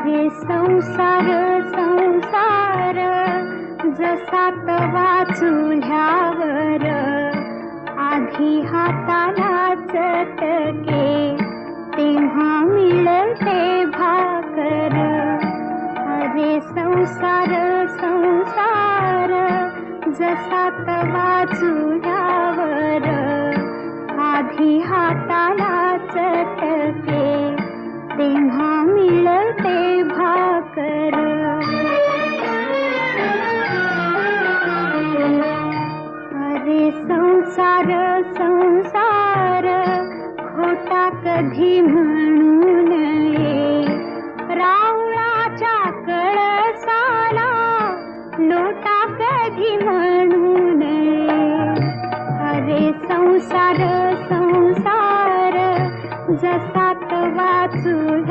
अरे संसार संसार जसा तवा चुल्यावर आधी हाताला चटके तेव्हा मिळते भाकर. अरे संसार संसार जसा तवा चुल्यावर आधी हाताला चटके तेव्हा मिळते भाकर. अरे संसार संसार खोटा कधी म्हणू नये, रावळाच्या कळसाला लोटा कधी म्हणू नये. अरे संसार संसार जसा तवा चुल्यावर